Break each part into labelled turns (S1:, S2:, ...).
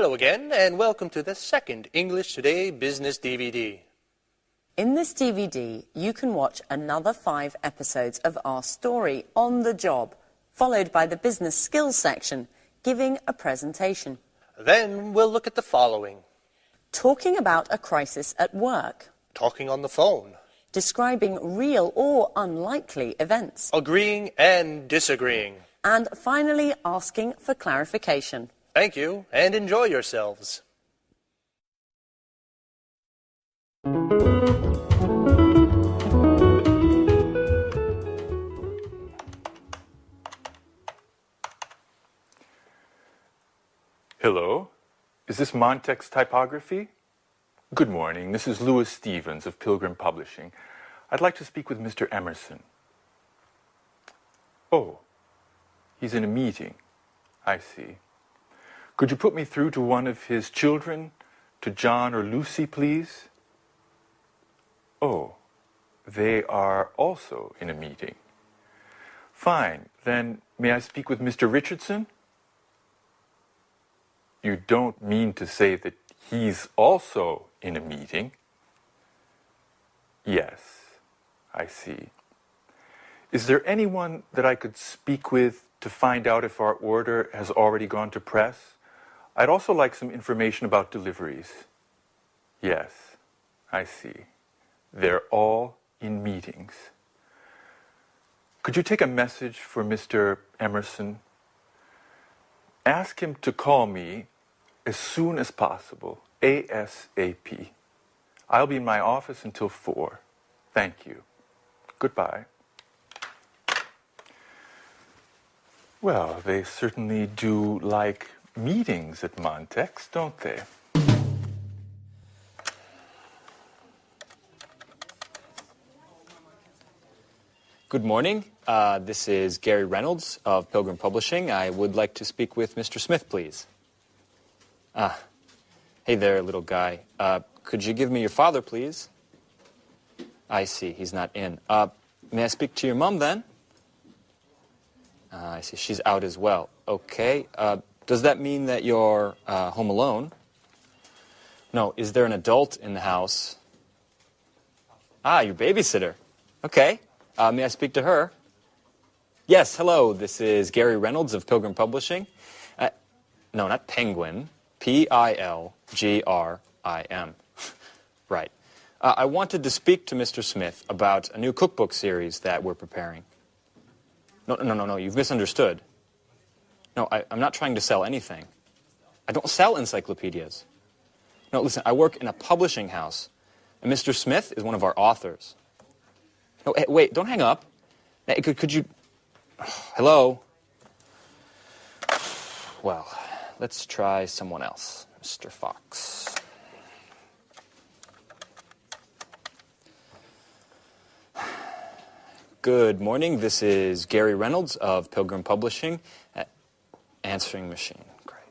S1: Hello again, and welcome to the second English Today Business DVD.
S2: In this DVD, you can watch another 5 episodes of our story on the job, followed by the business skills section, giving a presentation.
S1: Then we'll look at the following.
S2: Talking about a crisis at work.
S1: Talking on the phone.
S2: Describing real or unlikely events.
S1: Agreeing and disagreeing.
S2: And finally, asking for clarification.
S1: Thank you, and enjoy yourselves.
S3: Hello, is this Montex Typography? Good morning, this is Louis Stevens of Pilgrim Publishing. I'd like to speak with Mr. Emerson. Oh, he's in a meeting. I see. Could you put me through to one of his children, to John or Lucy, please? Oh, they are also in a meeting. Fine, then may I speak with Mr. Richardson? You don't mean to say that he's also in a meeting? Yes, I see. Is there anyone that I could speak with to find out if our order has already gone to press? I'd also like some information about deliveries. Yes, I see. They're all in meetings. Could you take a message for Mr. Emerson? Ask him to call me as soon as possible, ASAP. I'll be in my office until 4. Thank you. Goodbye. Well, they certainly do like meetings at Montex, don't they?
S4: Good morning. This is Gary Reynolds of Pilgrim Publishing. I would like to speak with Mr. Smith, please. Hey there, little guy. Could you give me your father, please? I see, he's not in. May I speak to your mom, then? I see, she's out as well. Okay. Does that mean that you're home alone? No, is there an adult in the house? Your babysitter. Okay. May I speak to her? Yes, hello. This is Gary Reynolds of Pilgrim Publishing. No, not Penguin. Pilgrim. Right. I wanted to speak to Mr. Smith about a new cookbook series that we're preparing. No, you've misunderstood. No, I'm not trying to sell anything. I don't sell encyclopedias. No, listen, I work in a publishing house, and Mr. Smith is one of our authors. No, hey, wait, don't hang up. Hey, could you... Hello? Well, let's try someone else. Mr. Fox. Good morning. This is Gary Reynolds of Pilgrim Publishing. Answering machine. Great.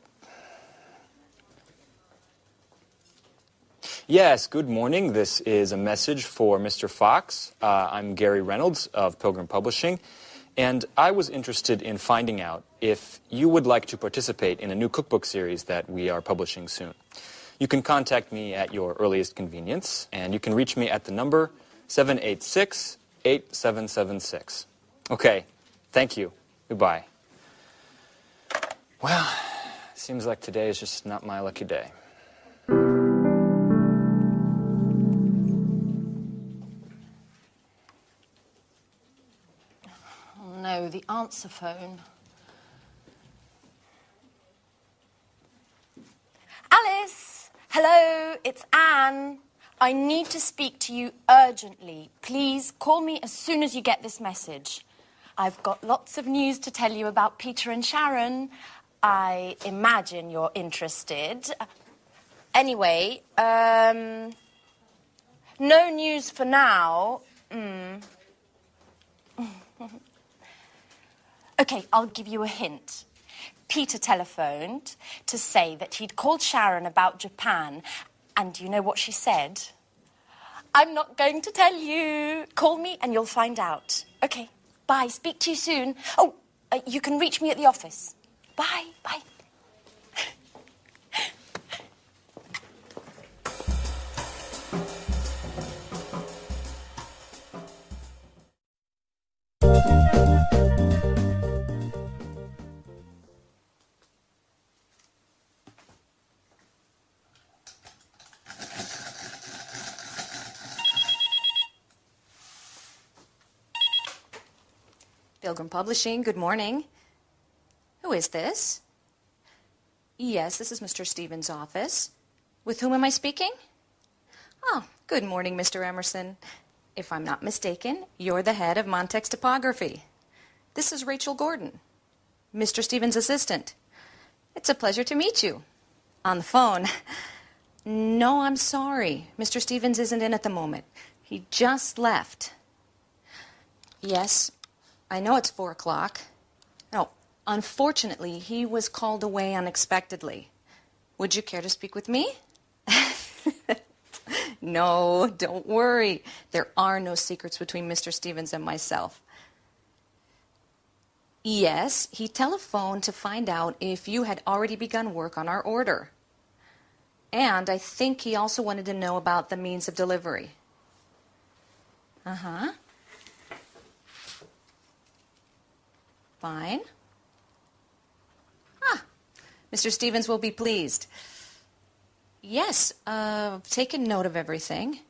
S4: Yes, good morning. This is a message for Mr. Fox. I'm Gary Reynolds of Pilgrim Publishing, and I was interested in finding out if you would like to participate in a new cookbook series that we are publishing soon. You can contact me at your earliest convenience, and you can reach me at the number 786-8776. Okay, thank you. Goodbye. Well, seems like today is just not my lucky day.
S5: Oh no, the answer phone. Alice! Hello, it's Anne. I need to speak to you urgently. Please call me as soon as you get this message. I've got lots of news to tell you about Peter and Sharon. I imagine you're interested. Anyway, no news for now. Okay, I'll give you a hint. Peter telephoned to say that he'd called Sharon about Japan, and do you know what she said? I'm not going to tell you. Call me and you'll find out. Okay, bye. Speak to you soon. Oh, you can reach me at the office. Bye, bye.
S6: Pilgrim Publishing, good morning. Who is this? Yes, this is Mr. Stevens' office. With whom am I speaking? Oh, good morning, Mr. Emerson. If I'm not mistaken, you're the head of Montex Typography. This is Rachel Gordon, Mr. Stevens' assistant. It's a pleasure to meet you. On the phone. No, I'm sorry. Mr. Stevens isn't in at the moment. He just left. Yes, I know it's 4 o'clock. No, unfortunately, he was called away unexpectedly. Would you care to speak with me? No, don't worry. There are no secrets between Mr. Stevens and myself. Yes, he telephoned to find out if you had already begun work on our order. And I think he also wanted to know about the means of delivery. Uh-huh. Fine. Ah, Mr. Stevens will be pleased. Yes, taken note of everything.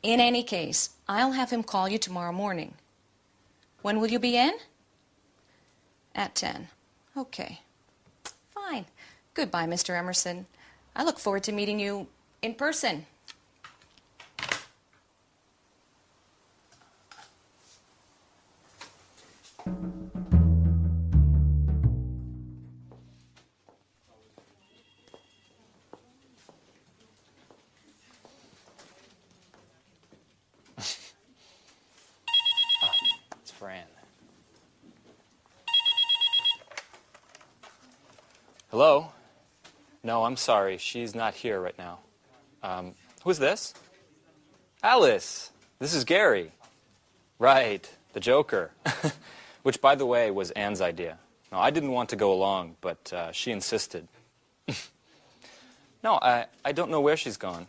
S6: In any case, I'll have him call you tomorrow morning. When will you be in? At 10. Okay. Fine. Goodbye, Mr. Emerson. I look forward to meeting you in person.
S4: It's Fran. Hello? No, I'm sorry. She's not here right now. Who's this? Alice. This is Gary. Right, the Joker. Which, by the way, was Anne's idea. No, I didn't want to go along, but she insisted. No, I don't know where she's gone.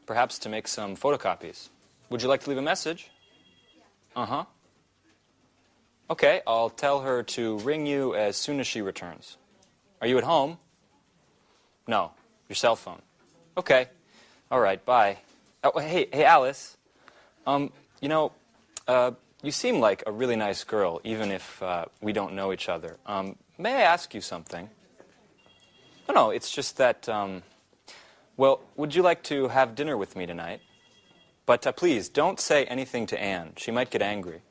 S4: Perhaps to make some photocopies. Would you like to leave a message? Uh-huh. Okay, I'll tell her to ring you as soon as she returns. Are you at home? No, your cell phone. Okay. All right, bye. Oh, hey, Alice. You seem like a really nice girl, even if we don't know each other. May I ask you something? No, it's just that, well, would you like to have dinner with me tonight? But please, don't say anything to Anne. She might get angry.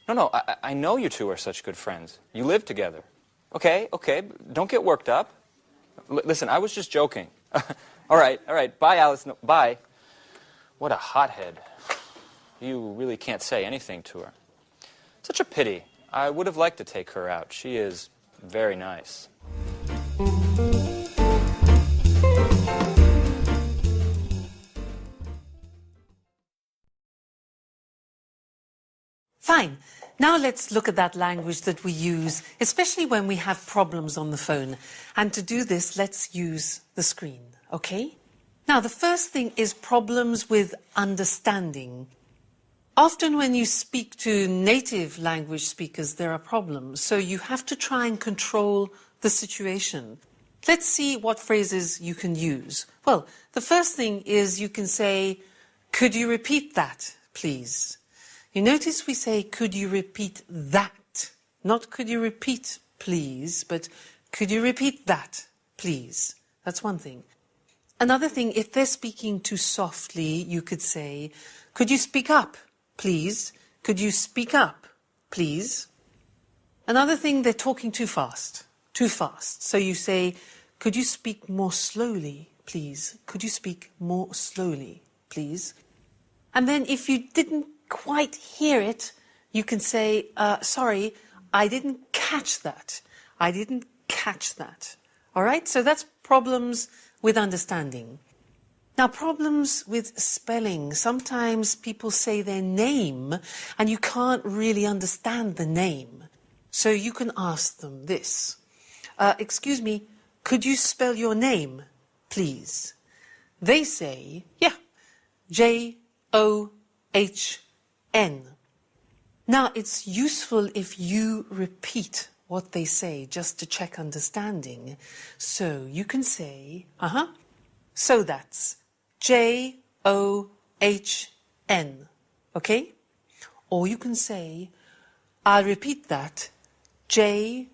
S4: No, I know you two are such good friends. You live together. Okay, don't get worked up. Listen, I was just joking. All right, bye, Alice. No, bye. What a hothead. You really can't say anything to her. Such a pity. I would have liked to take her out. She is very nice.
S7: Fine. Now let's look at that language that we use, especially when we have problems on the phone. And to do this, let's use the screen, okay? Now, the first thing is problems with understanding. Often when you speak to native language speakers, there are problems. So you have to try and control the situation. Let's see what phrases you can use. Well, the first thing is you can say, could you repeat that, please? You notice we say, could you repeat that? Not could you repeat, please, but could you repeat that, please? That's one thing. Another thing, if they're speaking too softly, you could say, could you speak up, please? Could you speak up, please? Another thing, they're talking too fast. So you say, could you speak more slowly, please? Could you speak more slowly, please? And then if you didn't quite hear it, you can say, sorry, I didn't catch that. I didn't catch that. All right? So that's problems with understanding. Now, problems with spelling. Sometimes people say their name and you can't really understand the name. So you can ask them this. Excuse me, could you spell your name, please? They say, yeah, J-O-H-N. Now, it's useful if you repeat what they say just to check understanding. So you can say, so that's J-O-H-N, okay? Or you can say, I'll repeat that. John.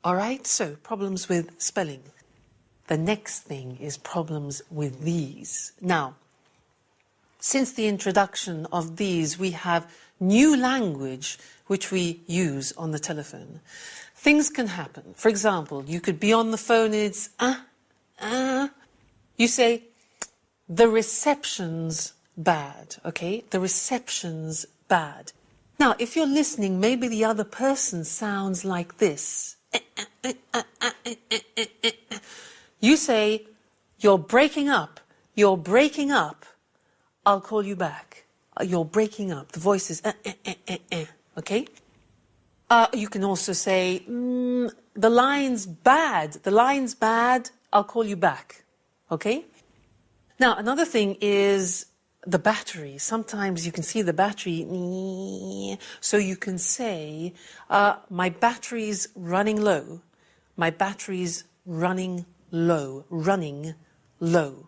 S7: All right, so problems with spelling. The next thing is problems with these. Now, since the introduction of these, we have new language which we use on the telephone. Things can happen. For example, you could be on the phone and it's You say, the reception's bad, okay? The reception's bad. Now, if you're listening, maybe the other person sounds like this. You say, you're breaking up. You're breaking up. I'll call you back. You're breaking up. The voice is okay? You can also say, the line's bad. The line's bad. I'll call you back. Okay? Now, another thing is the battery. Sometimes you can see the battery, so you can say, my battery's running low. My battery's running low. Running low.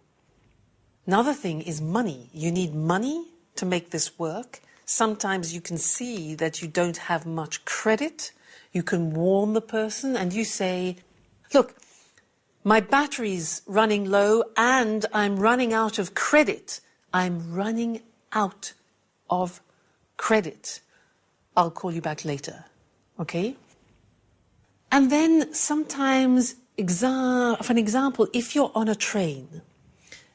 S7: Another thing is money. You need money to make this work. Sometimes you can see that you don't have much credit. You can warn the person and you say, look, my battery's running low and I'm running out of credit. I'm running out of credit. I'll call you back later. Okay? And then sometimes, for an example, if you're on a train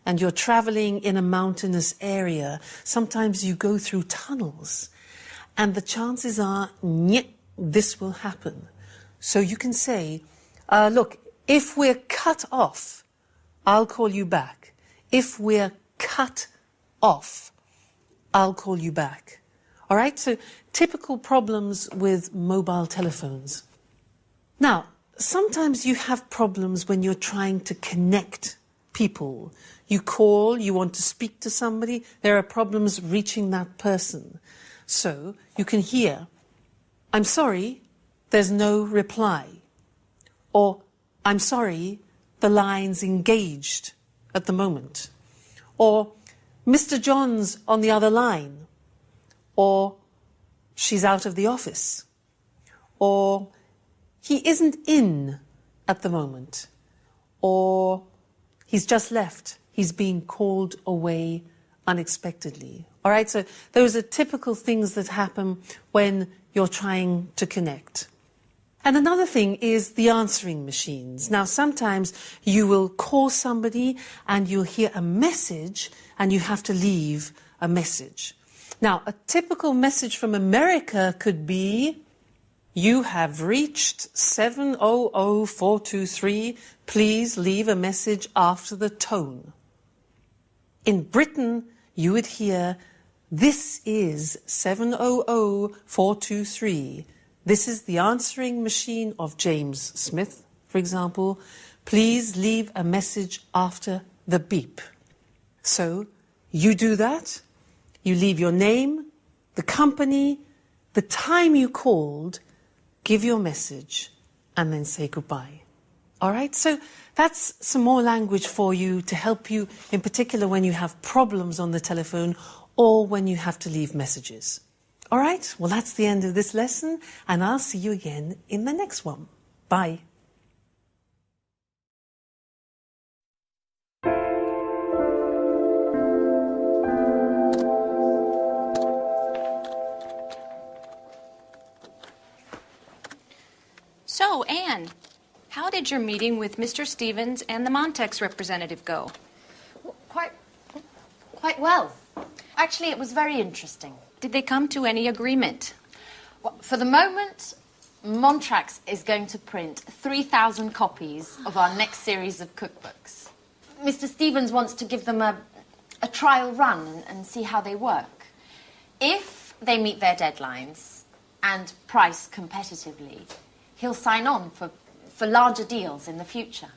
S7: and you're traveling in a mountainous area, sometimes you go through tunnels and the chances are, this will happen. So you can say, look, if we're cut off, I'll call you back. If we're cut off, I'll call you back. All right? So typical problems with mobile telephones. Now, sometimes you have problems when you're trying to connect people. You call, you want to speak to somebody, there are problems reaching that person. So you can hear, I'm sorry, there's no reply. Or, I'm sorry, the line's engaged at the moment. Or, Mr. John's on the other line. Or, she's out of the office. Or, he isn't in at the moment. Or, he's just left. He's being called away unexpectedly. All right, so those are typical things that happen when you're trying to connect. And another thing is the answering machines. Now, sometimes you will call somebody and you'll hear a message and you have to leave a message. Now, a typical message from America could be, you have reached 700-423. Please leave a message after the tone. In Britain, you would hear, this is 700-423. This is the answering machine of James Smith, for example. Please leave a message after the beep. So you do that. You leave your name, the company, the time you called, give your message, and then say goodbye. All right? So that's some more language for you to help you, in particular when you have problems on the telephone or when you have to leave messages. All right? Well, that's the end of this lesson, and I'll see you again in the next one. Bye.
S6: So, Anne, how did your meeting with Mr. Stevens and the Montex representative go?
S5: Quite well. Actually, it was very interesting.
S6: Did they come to any agreement?
S5: Well, for the moment, Montrax is going to print 3,000 copies of our next series of cookbooks. Mr. Stevens wants to give them a trial run and see how they work. If they meet their deadlines and price competitively, he'll sign on for larger deals in the future.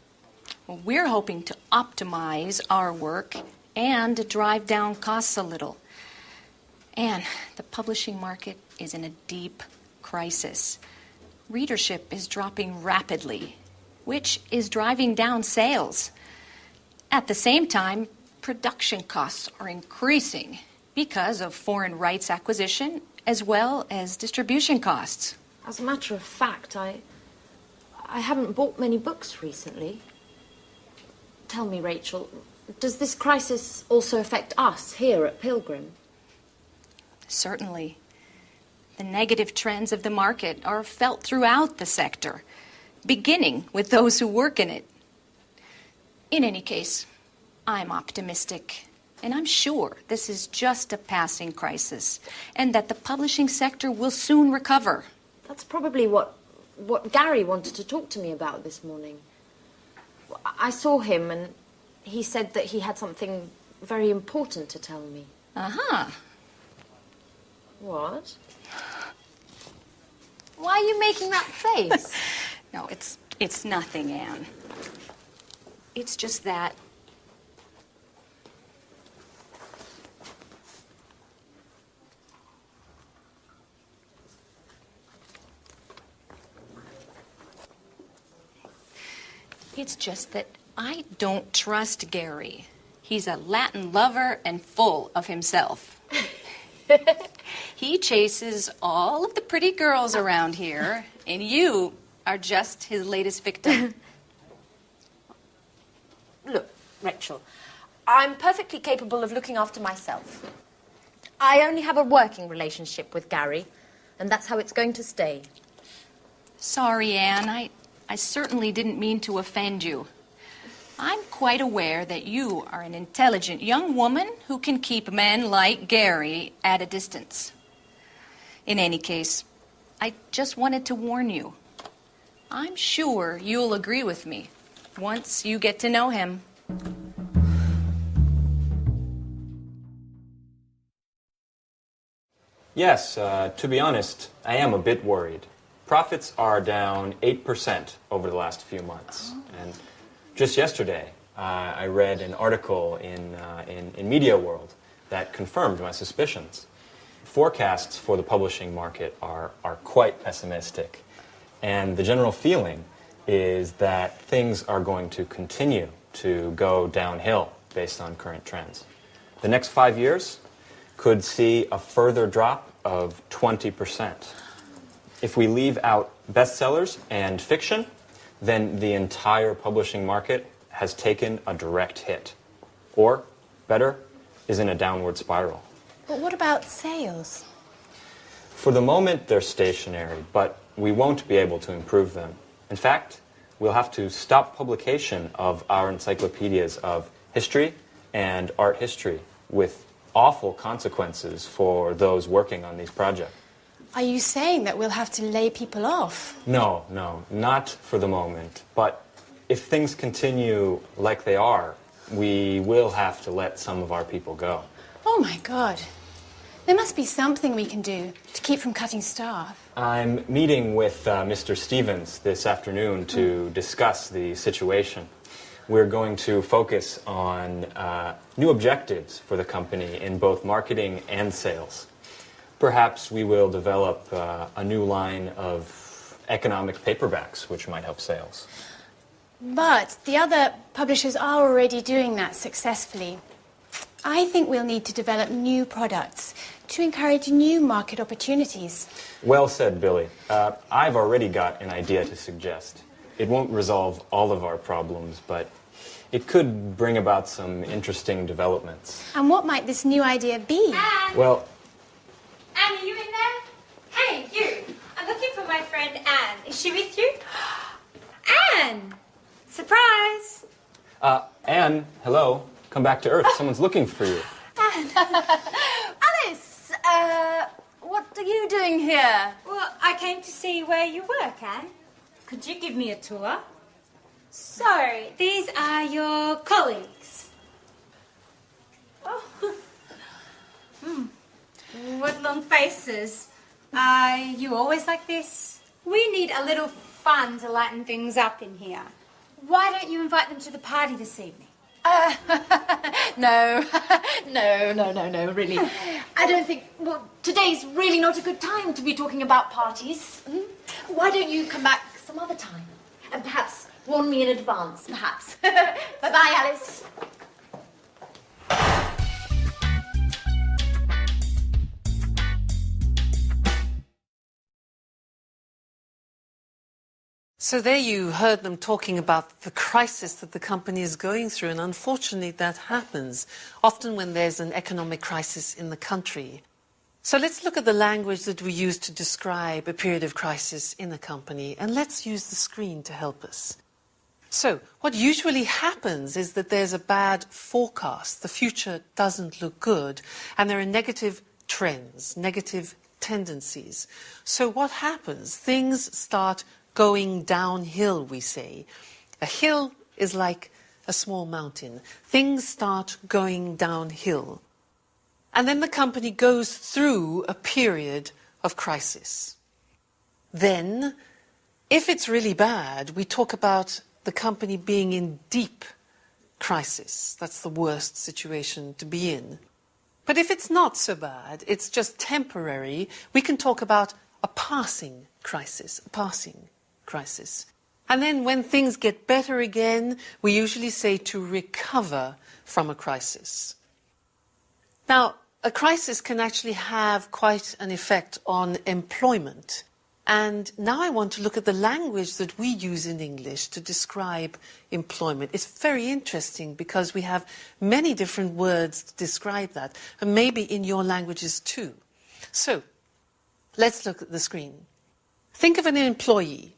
S6: Well, we're hoping to optimize our work and drive down costs a little. And the publishing market is in a deep crisis. Readership is dropping rapidly, which is driving down sales. At the same time, production costs are increasing, because of foreign rights acquisition as well as distribution costs.
S8: As a matter of fact, I haven't bought many books recently. Tell me, Rachel, does this crisis also affect us here at Pilgrim?
S6: Certainly. The negative trends of the market are felt throughout the sector, beginning with those who work in it. In any case, I'm optimistic, and I'm sure this is just a passing crisis, and that the publishing sector will soon recover.
S8: That's probably what Gary wanted to talk to me about this morning. I saw him, and he said that he had something very important to tell me.
S6: Uh-huh.
S8: What? Why are you making that face?
S6: No, it's nothing, Anne. It's just that I don't trust Gary. He's a Latin lover and full of himself. He chases all of the pretty girls around here, and you are just his latest victim.
S5: Look, Rachel, I'm perfectly capable of looking after myself. I only have a working relationship with Gary, and that's how it's going to stay.
S6: Sorry, Anne. I certainly didn't mean to offend you. I'm quite aware that you are an intelligent young woman who can keep men like Gary at a distance. In any case, I just wanted to warn you. I'm sure you'll agree with me once you get to know him.
S4: Yes, to be honest, I am a bit worried. Profits are down 8% over the last few months. And just yesterday, I read an article in Media World that confirmed my suspicions. Forecasts for the publishing market are quite pessimistic. And the general feeling is that things are going to continue to go downhill based on current trends. The next 5 years could see a further drop of 20%. If we leave out bestsellers and fiction, then the entire publishing market has taken a direct hit. Or, better, is in a downward spiral.
S9: But what about sales?
S4: For the moment, they're stationary, but we won't be able to improve them. In fact, we'll have to stop publication of our encyclopedias of history and art history, with awful consequences for those working on these projects.
S9: Are you saying that we'll have to lay people off?
S4: No, not for the moment. But if things continue like they are, we will have to let some of our people go.
S9: Oh my God. There must be something we can do to keep from cutting staff.
S4: I'm meeting with Mr. Stevens this afternoon to discuss the situation. We're going to focus on new objectives for the company in both marketing and sales. Perhaps we will develop a new line of economic paperbacks, which might help sales.
S9: But the other publishers are already doing that successfully. I think we'll need to develop new products to encourage new market opportunities.
S4: Well said, Billy. I've already got an idea to suggest. It won't resolve all of our problems, but it could bring about some interesting developments.
S9: And what might this new idea be?
S10: Anne!
S4: Well,
S10: Anne, are you in there? Hey, you! I'm looking for my friend Anne. Is she with you? Anne! Surprise!
S4: Anne, hello. Come back to Earth. Someone's looking for you.
S5: Alice, what are you doing here?
S10: Well, I came to see where you work, Anne. Could you give me a tour? So, these are your colleagues. Oh. What long faces. Are you always like this? We need a little fun to lighten things up in here. Why don't you invite them to the party this evening?
S5: No, really. I don't think, well, today's really not a good time to be talking about parties. Why don't you come back some other time? And perhaps warn me in advance, perhaps. Bye-bye, Alice.
S7: So there you heard them talking about the crisis that the company is going through, and unfortunately that happens often when there's an economic crisis in the country. So let's look at the language that we use to describe a period of crisis in a company, and let's use the screen to help us. So what usually happens is that there's a bad forecast. The future doesn't look good, and there are negative trends, negative tendencies. So what happens? Things start going downhill, we say. A hill is like a small mountain. Things start going downhill. And then the company goes through a period of crisis. Then, if it's really bad, we talk about the company being in deep crisis. That's the worst situation to be in. But if it's not so bad, it's just temporary, we can talk about a passing crisis, a passing crisis. And then when things get better again, we usually say to recover from a crisis. Now, a crisis can actually have quite an effect on employment. And now I want to look at the language that we use in English to describe employment. It's very interesting because we have many different words to describe that, and maybe in your languages too. So, let's look at the screen. Think of an employee.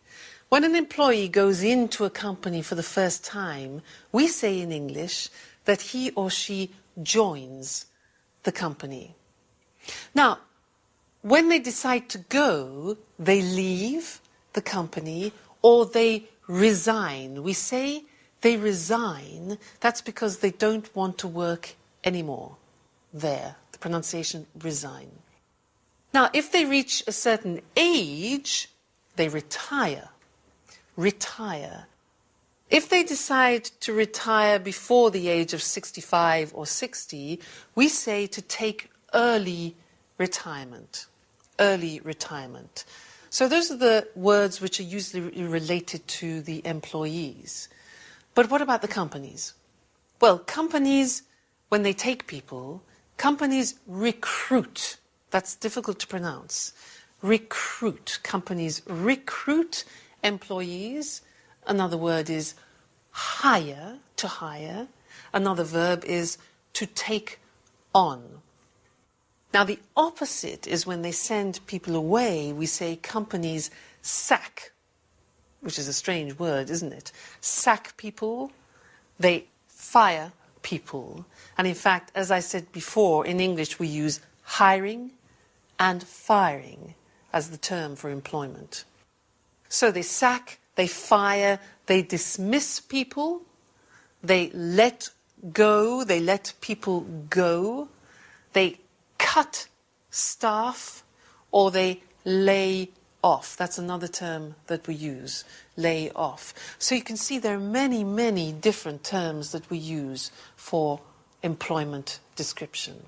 S7: When an employee goes into a company for the first time, we say in English that he or she joins the company. Now, when they decide to go, they leave the company or they resign. We say they resign. That's because they don't want to work anymore there. The pronunciation resign. Now, if they reach a certain age, they retire. Retire. If they decide to retire before the age of 65 or 60, we say to take early retirement. Early retirement. So those are the words which are usually related to the employees. But what about the companies? Well, companies, when they take people, companies recruit. That's difficult to pronounce. Recruit. Companies recruit employees. Another word is hire, to hire. Another verb is to take on. Now, the opposite is when they send people away, we say companies sack, which is a strange word, isn't it? Sack people, they fire people. And in fact, as I said before, in English we use hiring and firing as the term for employment. So they sack, they fire, they dismiss people, they let go, they let people go, they cut staff, or they lay off. That's another term that we use, lay off. So you can see there are many, many different terms that we use for employment description.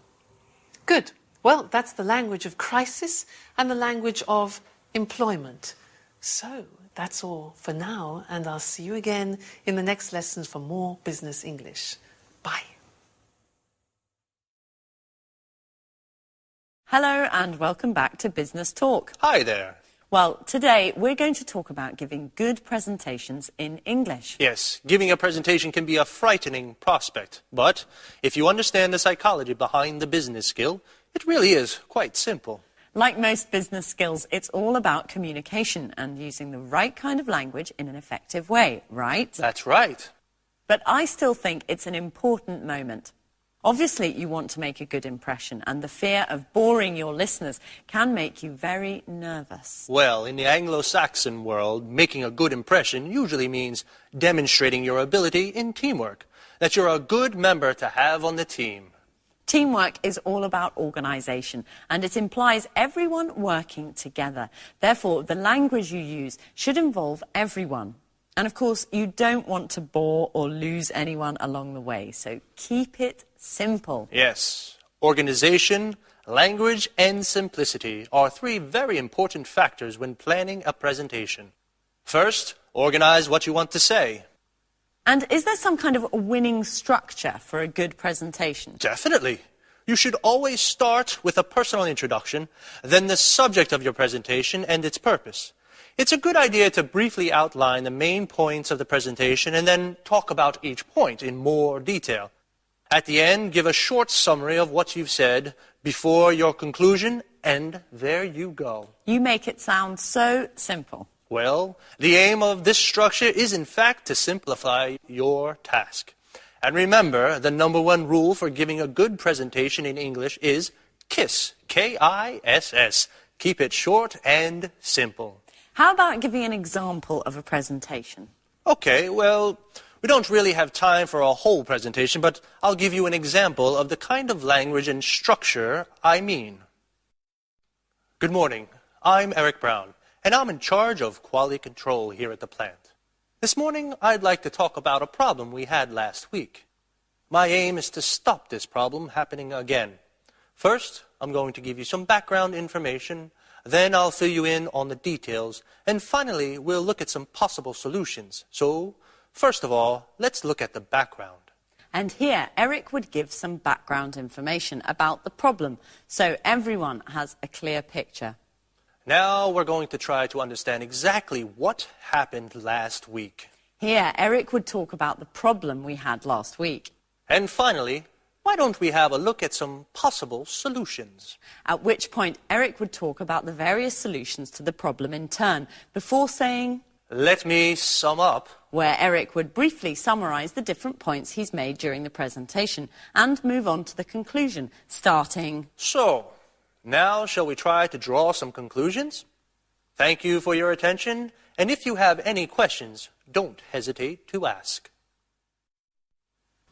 S7: Good. Well, that's the language of crisis and the language of employment. So that's all for now, and I'll see you again in the next lessons for more Business English. Bye.
S2: Hello and welcome back to Business Talk.
S1: Hi there.
S2: Well, today we're going to talk about giving good presentations in English.
S1: Yes, giving a presentation can be a frightening prospect, but if you understand the psychology behind the business skill, it really is quite simple.
S2: Like most business skills, it's all about communication and using the right kind of language in an effective way, right?
S1: That's right.
S2: But I still think it's an important moment. Obviously, you want to make a good impression, and the fear of boring your listeners can make you very nervous.
S1: Well, in the Anglo-Saxon world, making a good impression usually means demonstrating your ability in teamwork, that you're a good member to have on the team.
S2: Teamwork is all about organisation, and it implies everyone working together. Therefore, the language you use should involve everyone. And of course, you don't want to bore or lose anyone along the way, so keep it simple.
S1: Yes. Organization, language, and simplicity are three very important factors when planning a presentation. First, organize what you want to say.
S2: And is there some kind of winning structure for a good presentation?
S1: Definitely. You should always start with a personal introduction, then the subject of your presentation and its purpose. It's a good idea to briefly outline the main points of the presentation and then talk about each point in more detail. At the end, give a short summary of what you've said before your conclusion, and there you go.
S2: You make it sound so simple.
S1: Well, the aim of this structure is in fact to simplify your task. And remember, the number one rule for giving a good presentation in English is KISS, K-I-S-S. Keep it short and simple.
S2: How about giving an example of a presentation?
S1: Okay, well, we don't really have time for a whole presentation, but I'll give you an example of the kind of language and structure I mean. Good morning. I'm Eric Brown, and I'm in charge of quality control here at the plant. This morning, I'd like to talk about a problem we had last week. My aim is to stop this problem happening again. First, I'm going to give you some background information, then I'll fill you in on the details, and finally, we'll look at some possible solutions. So, first of all, let's look at the background.
S2: And here, Eric would give some background information about the problem, so everyone has a clear picture.
S1: Now we're going to try to understand exactly what happened last week.
S2: Here, Eric would talk about the problem we had last week.
S1: And finally, why don't we have a look at some possible solutions?
S2: At which point, Eric would talk about the various solutions to the problem in turn, before saying,
S1: "Let me sum up,"
S2: where Eric would briefly summarize the different points he's made during the presentation and move on to the conclusion, starting...
S1: So, now shall we try to draw some conclusions? Thank you for your attention, and if you have any questions, don't hesitate to ask.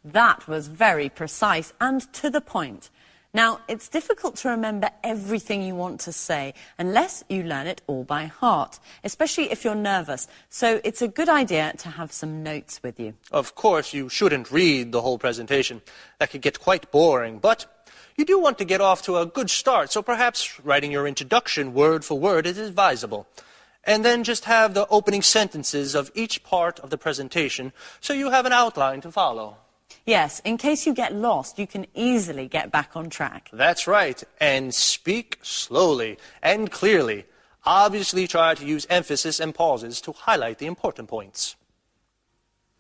S2: That was very precise and to the point. Now, it's difficult to remember everything you want to say unless you learn it all by heart, especially if you're nervous. So it's a good idea to have some notes with you.
S1: Of course, you shouldn't read the whole presentation. That could get quite boring, but you do want to get off to a good start, so perhaps writing your introduction word for word is advisable. And then just have the opening sentences of each part of the presentation so you have an outline to follow.
S2: Yes, in case you get lost, you can easily get back on track.
S1: That's right, and speak slowly and clearly. Obviously, try to use emphasis and pauses to highlight the important points.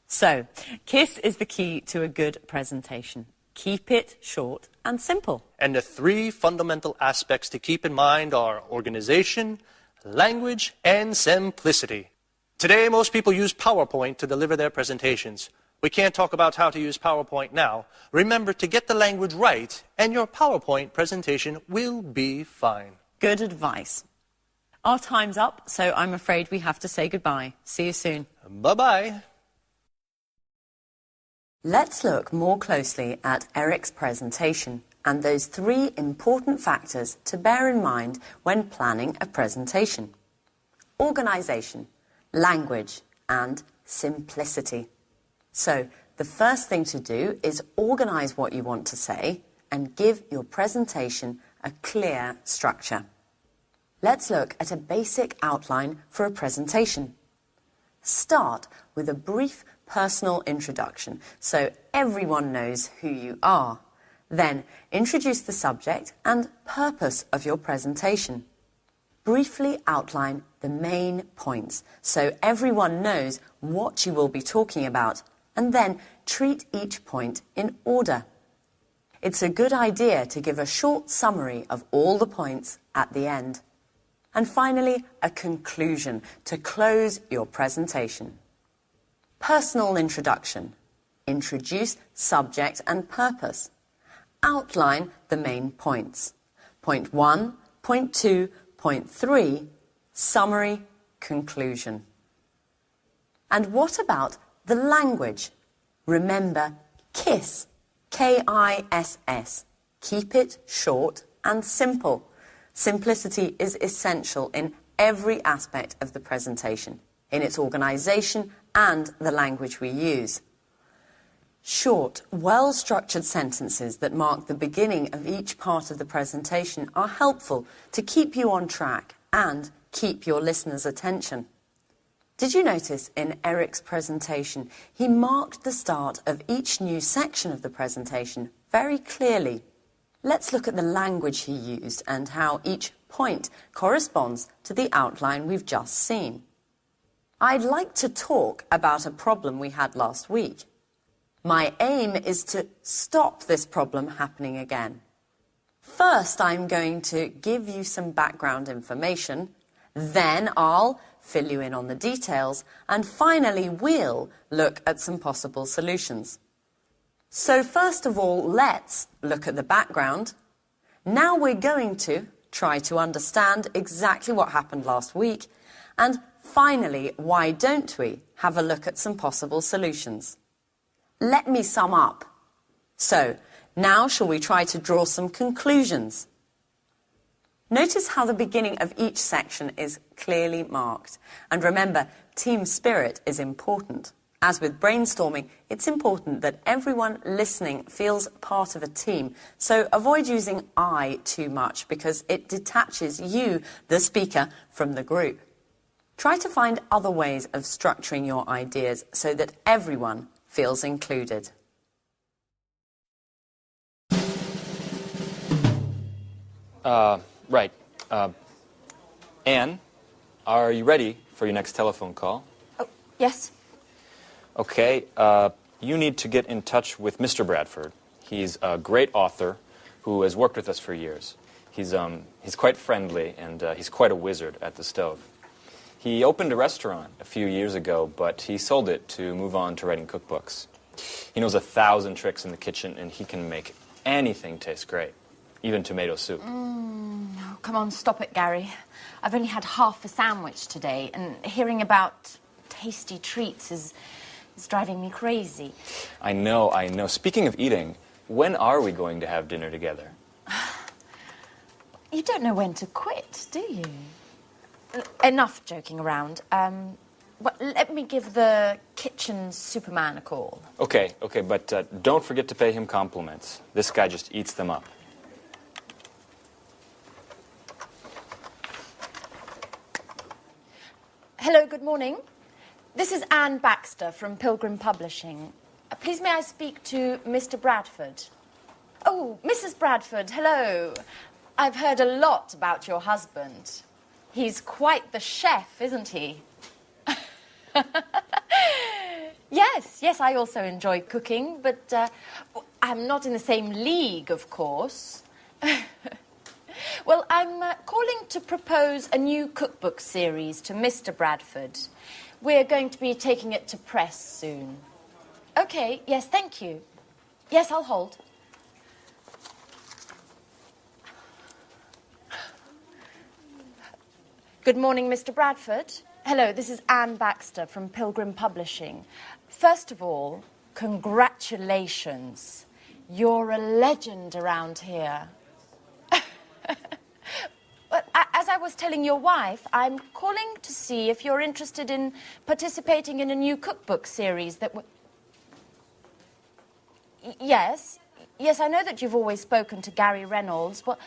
S2: So, KISS is the key to a good presentation. Keep it short and simple.
S1: And the three fundamental aspects to keep in mind are organization, language, and simplicity. Today, most people use PowerPoint to deliver their presentations. We can't talk about how to use PowerPoint now. Remember to get the language right, and your PowerPoint presentation will be fine.
S2: Good advice. Our time's up, so I'm afraid we have to say goodbye. See you soon.
S1: Bye-bye.
S2: Let's look more closely at Eric's presentation and those three important factors to bear in mind when planning a presentation: organization, language, and simplicity. So, the first thing to do is organize what you want to say and give your presentation a clear structure. Let's look at a basic outline for a presentation. Start with a brief personal introduction so everyone knows who you are. Then, introduce the subject and purpose of your presentation. Briefly outline the main points so everyone knows what you will be talking about, and then treat each point in order. It's a good idea to give a short summary of all the points at the end. And finally, a conclusion to close your presentation. Personal introduction. Introduce subject and purpose. Outline the main points. Point 1, point 2, point 3, summary, conclusion. And what about the language? Remember, KISS, K-I-S-S. Keep it short and simple. Simplicity is essential in every aspect of the presentation, in its organization and the language we use. Short, well-structured sentences that mark the beginning of each part of the presentation are helpful to keep you on track and keep your listeners' attention. Did you notice in Eric's presentation, he marked the start of each new section of the presentation very clearly? Let's look at the language he used and how each point corresponds to the outline we've just seen. I'd like to talk about a problem we had last week. My aim is to stop this problem happening again. First, I'm going to give you some background information, then I'll fill you in on the details, and finally we'll look at some possible solutions. So first of all, let's look at the background. Now we're going to try to understand exactly what happened last week, and finally, why don't we have a look at some possible solutions? Let me sum up. So, now shall we try to draw some conclusions? Notice how the beginning of each section is clearly marked. And remember, team spirit is important. As with brainstorming, it's important that everyone listening feels part of a team. So avoid using I too much because it detaches you, the speaker, from the group. Try to find other ways of structuring your ideas so that everyone feels included.
S4: Right. Anne, are you ready for your next telephone call?
S5: Oh, yes.
S4: Okay, you need to get in touch with Mr. Bradford. He's a great author who has worked with us for years. He's quite friendly, and he's quite a wizard at the stove. He opened a restaurant a few years ago, but he sold it to move on to writing cookbooks. He knows 1,000 tricks in the kitchen, and he can make anything taste great, even tomato soup.
S5: Oh, come on, stop it, Gary. I've only had half a sandwich today, and hearing about tasty treats is driving me crazy.
S4: I know. Speaking of eating, when are we going to have dinner together?
S5: You don't know when to quit, do you? Enough joking around. Well, let me give the kitchen superman a call.
S4: Okay, but don't forget to pay him compliments. This guy just eats them up.
S5: Hello, good morning. This is Anne Baxter from Pilgrim Publishing. Please may I speak to Mr. Bradford? Oh, Mrs. Bradford, hello. I've heard a lot about your husband. He's quite the chef, isn't he? Yes, I also enjoy cooking, but I'm not in the same league, of course. Well, I'm calling to propose a new cookbook series to Mr. Bradford. We're going to be taking it to press soon. Okay, yes, thank you. Yes, I'll hold. Good morning, Mr. Bradford. Hello, this is Anne Baxter from Pilgrim Publishing. First of all, congratulations. You're a legend around here. As I was telling your wife, I'm calling to see if you're interested in participating in a new cookbook series that Yes, I know that you've always spoken to Gary Reynolds, but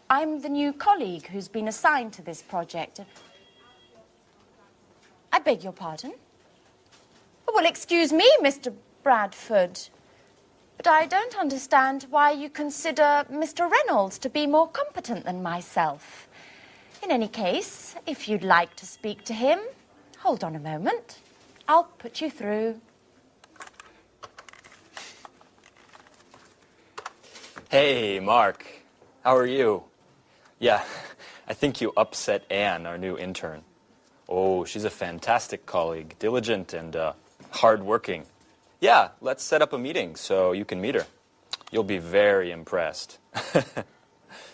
S5: I'm the new colleague who's been assigned to this project. I beg your pardon? Well, excuse me, Mr. Bradford, but I don't understand why you consider Mr. Reynolds to be more competent than myself. In any case, if you'd like to speak to him, hold on a moment. I'll put you through.
S4: Hey, Mark. How are you? Yeah, I think you upset Anne, our new intern. Oh, she's a fantastic colleague, diligent and hardworking. Yeah, let's set up a meeting so you can meet her. You'll be very impressed.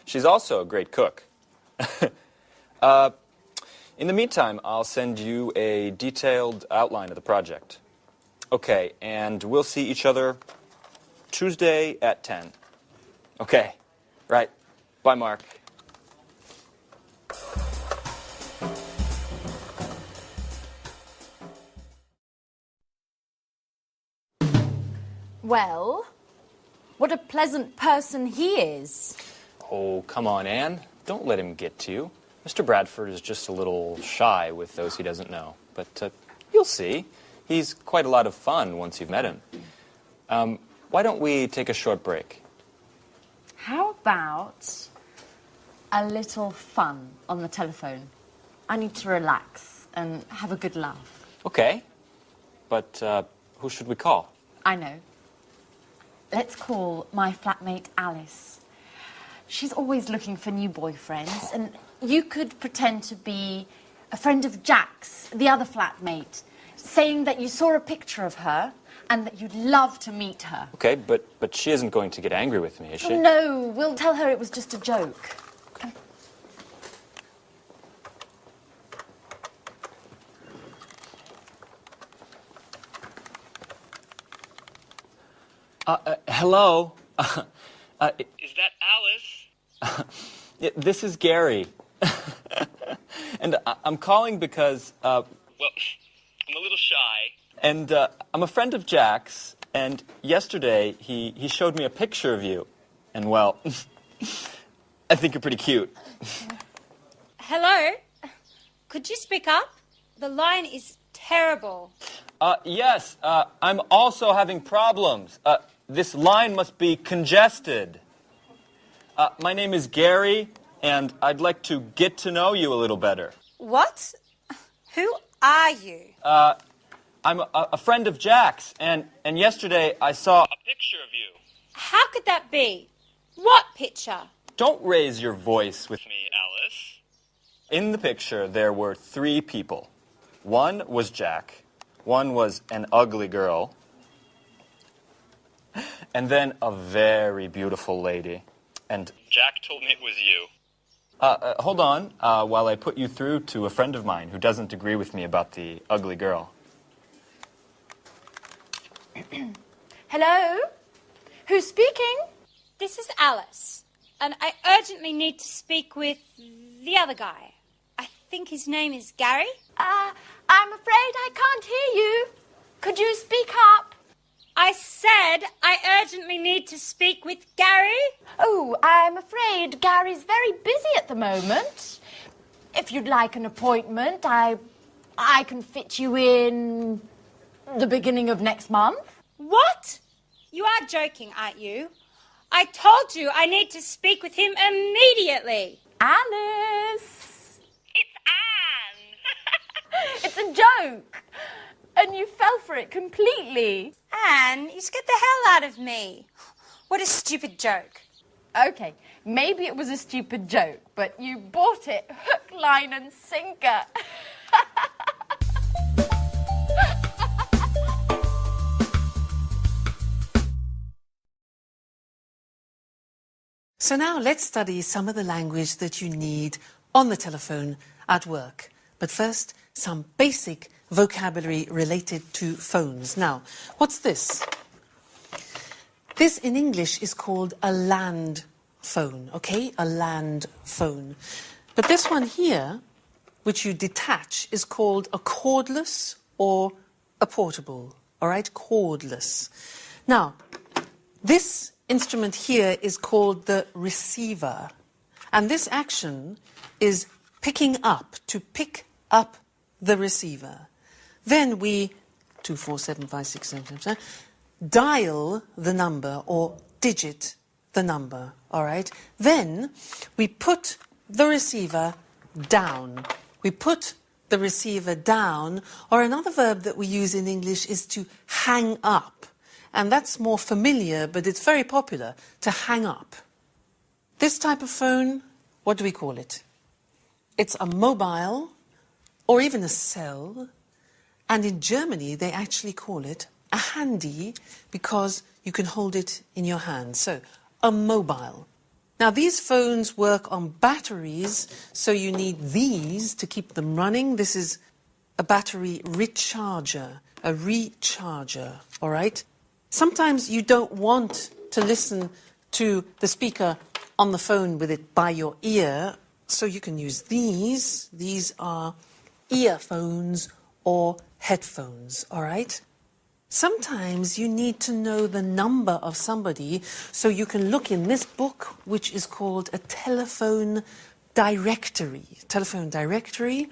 S4: She's also a great cook. In the meantime, I'll send you a detailed outline of the project. Okay, and we'll see each other Tuesday at 10. Okay, right. Bye, Mark.
S5: Well, what a pleasant person he is.
S4: Oh, come on, Anne. Don't let him get to you. Mr. Bradford is just a little shy with those he doesn't know. But you'll see. He's quite a lot of fun once you've met him. Why don't we take a short break?
S5: How about a little fun on the telephone. I need to relax and have a good laugh.
S4: Okay. But who should we call?
S5: I know. Let's call my flatmate Alice. She's always looking for new boyfriends, and you could pretend to be a friend of Jack's, the other flatmate, saying that you saw a picture of her and that you'd love to meet her.
S4: Okay, but she isn't going to get angry with me, is she?
S5: No, we'll tell her it was just a joke.
S4: Hello?
S11: Is that Alice?
S4: This is Gary. And I'm calling because...
S11: Well, I'm a little shy.
S4: And I'm a friend of Jack's, and yesterday he showed me a picture of you. And, well, I think you're pretty cute.
S10: Hello? Could you speak up? The line is terrible.
S4: Yes, I'm also having problems. This line must be congested. My name is Gary, and I'd like to get to know you a little better.
S10: What? Who are you?
S4: I'm a friend of Jack's, and yesterday I saw a picture of you.
S10: How could that be? What picture?
S4: Don't raise your voice with
S11: Me, Alice.
S4: In the picture, there were 3 people. One was Jack, one was an ugly girl, and then a very beautiful lady. And
S11: Jack told me it was you.
S4: hold on, while I put you through to a friend of mine who doesn't agree with me about the ugly girl.
S5: Hello? Who's speaking?
S10: This is Alice, and I urgently need to speak with the other guy. I think his name is Gary.
S5: I'm afraid I can't hear you. Could you speak up?
S10: I said I urgently need to speak with Gary.
S5: Oh, I'm afraid Gary's very busy at the moment. If you'd like an appointment, I can fit you in the beginning of next month.
S10: What? You are joking, aren't you? I told you I need to speak with him immediately.
S5: Alice!
S10: It's Anne.
S5: It's a joke. And you fell for it completely.
S10: Anne, you scared the hell out of me. What a stupid joke.
S5: Okay, maybe it was a stupid joke, but you bought it hook, line and sinker.
S7: So now let's study some of the language that you need on the telephone at work. But first, some basic vocabulary related to phones. Now, what's this? This in English is called a land phone, okay? A land phone. But this one here, which you detach, is called a cordless or a portable, all right? Cordless. Now, this instrument here is called the receiver. And this action is picking up, to pick up the receiver. Then we, 2, 4, 7, 5, 6, 7, 7, dial the number or digit the number, all right? Then we put the receiver down. We put the receiver down, or another verb that we use in English is to hang up. And that's more familiar, but it's very popular, to hang up. This type of phone, what do we call it? It's a mobile, or even a cell. And in Germany, they actually call it a handy, because you can hold it in your hand. So, a mobile. Now, these phones work on batteries, so you need these to keep them running. This is a battery recharger, a recharger, all right? Sometimes you don't want to listen to the speaker on the phone with it by your ear, so you can use these. These are earphones or headphones, all right? Sometimes you need to know the number of somebody, so you can look in this book, which is called a telephone directory. Telephone directory.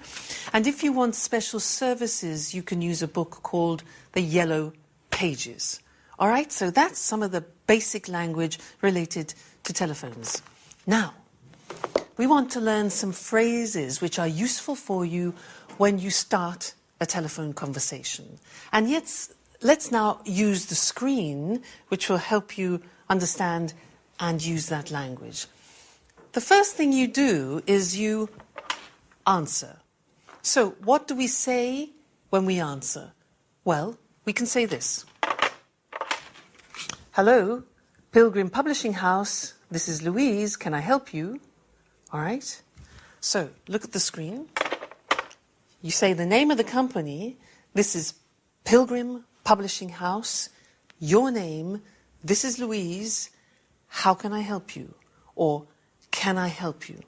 S7: And if you want special services, you can use a book called the Yellow Pages. All right, so that's some of the basic language related to telephones. Now, we want to learn some phrases which are useful for you when you start a telephone conversation. And yet, let's now use the screen, which will help you understand and use that language. The first thing you do is you answer. So what do we say when we answer? Well, we can say this. Hello, Pilgrim Publishing House. This is Louise. Can I help you? All right. So look at the screen. You say the name of the company. This is Pilgrim Publishing House. Your name. This is Louise. How can I help you? Or can I help you?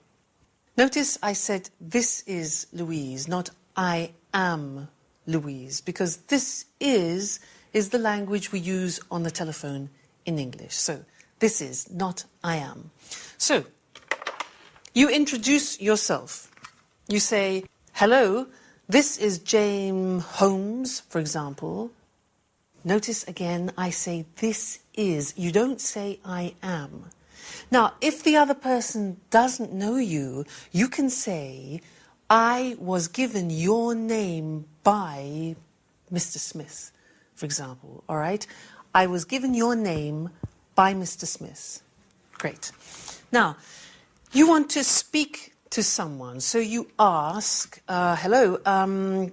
S7: Notice I said this is Louise, not I am Louise, because this is the language we use on the telephone in English. So this is, not I am. So you introduce yourself. You say, hello, this is James Holmes, for example. Notice again, I say this is. You don't say I am. Now, if the other person doesn't know you, you can say, I was given your name by Mr. Smith, for example, all right? I was given your name by Mr. Smith. Great. Now, you want to speak to someone, so you ask, hello,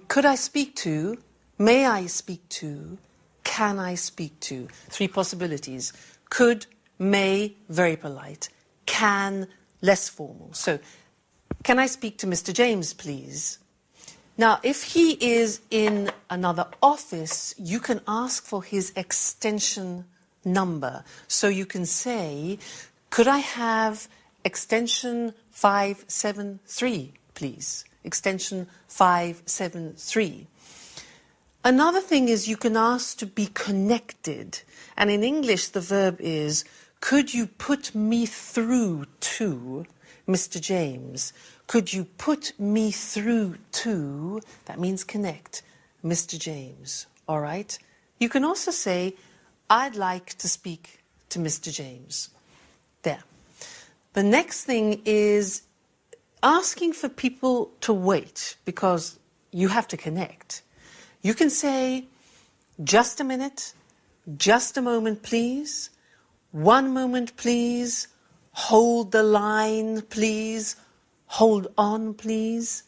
S7: could I speak to, may I speak to, can I speak to? 3 possibilities. Could, may, very polite. Can, less formal. So, can I speak to Mr. James, please? Now, if he is in another office, you can ask for his extension number. So you can say, could I have extension 573, please? Extension 573. Another thing is you can ask to be connected. And in English, the verb is, could you put me through to Mr. James? Could you put me through to, that means connect, Mr. James, all right? You can also say, I'd like to speak to Mr. James. There. The next thing is asking for people to wait, because you have to connect. You can say, just a minute, just a moment, please, 1 moment, please, hold the line, please, hold on, please.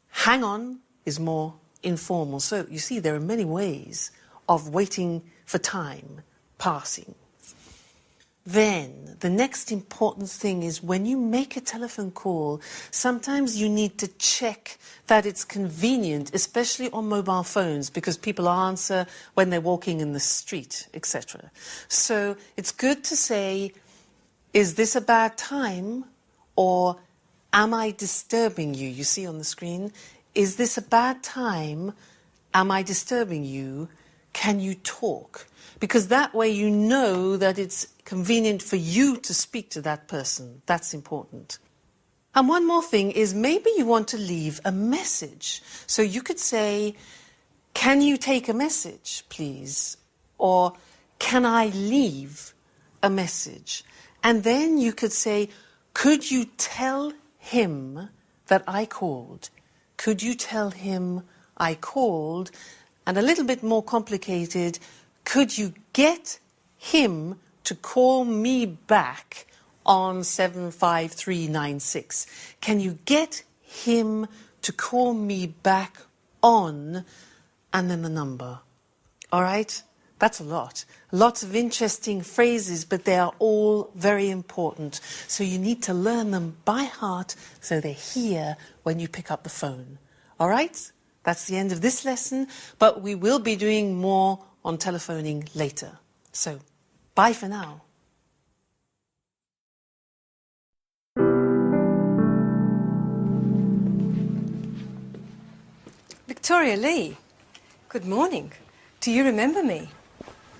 S7: Hang on is more informal. So you see, there are many ways of waiting for time passing. Then, the next important thing is when you make a telephone call, sometimes you need to check that it's convenient, especially on mobile phones, because people answer when they're walking in the street, etc. So it's good to say, is this a bad time? Or am I disturbing you? You see on the screen, is this a bad time? Am I disturbing you? Can you talk? Because that way you know that it's convenient for you to speak to that person. That's important. And one more thing is maybe you want to leave a message. So you could say, can you take a message, please? Or can I leave a message? And then you could say, could you tell him that I called? Could you tell him I called? And a little bit more complicated, could you get him to call me back on 75396? Can you get him to call me back on, and then the number? All right? That's a lot. Lots of interesting phrases, but they are all very important. So you need to learn them by heart so they're here when you pick up the phone. All right? That's the end of this lesson, but we will be doing more on telephoning later. So, bye for now.
S12: Victoria Lee, good morning. Do you remember me?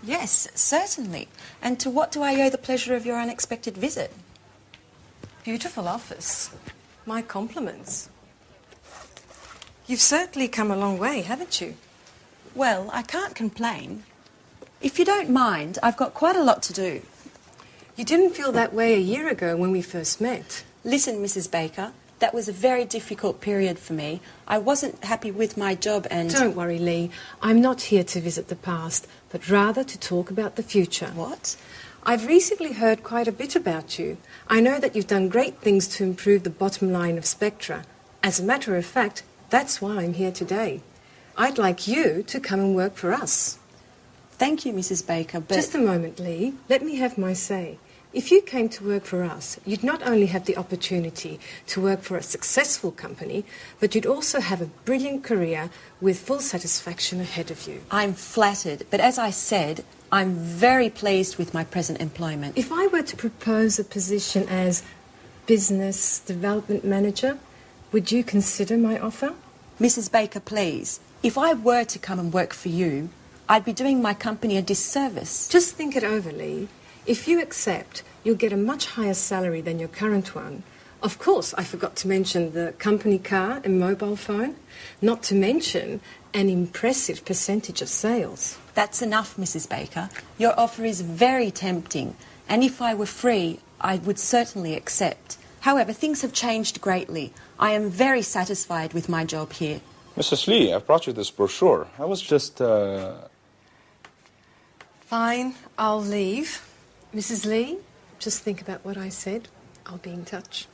S13: Yes, certainly. And to what do I owe the pleasure of your unexpected visit?
S12: Beautiful office. My compliments. You've certainly come a long way, haven't you?
S13: Well, I can't complain. If you don't mind, I've got quite a lot to do.
S12: You didn't feel that way a year ago when we first met.
S13: Listen, Mrs. Baker, that was a very difficult period for me. I wasn't happy with my job and...
S12: Don't worry, Lee. I'm not here to visit the past, but rather to talk about the future.
S13: What?
S12: I've recently heard quite a bit about you. I know that you've done great things to improve the bottom line of Spectra. As a matter of fact, that's why I'm here today. I'd like you to come and work for us.
S13: Thank you, Mrs. Baker, but...
S12: Just a moment, Lee. Let me have my say. If you came to work for us, you'd not only have the opportunity to work for a successful company, but you'd also have a brilliant career with full satisfaction ahead of you.
S13: I'm flattered, but as I said, I'm very pleased with my present employment.
S12: If I were to propose a position as business development manager, would you consider my offer?
S13: Mrs. Baker, please. If I were to come and work for you, I'd be doing my company a disservice.
S12: Just think it over, Lee. If you accept, you'll get a much higher salary than your current one. Of course, I forgot to mention the company car and mobile phone, not to mention an impressive percentage of sales.
S13: That's enough, Mrs. Baker. Your offer is very tempting, and if I were free, I would certainly accept. However, things have changed greatly. I am very satisfied with my job here.
S14: Mrs. Lee, I've brought you this brochure. I was just,
S12: Fine, I'll leave. Mrs. Lee, just think about what I said. I'll be in touch.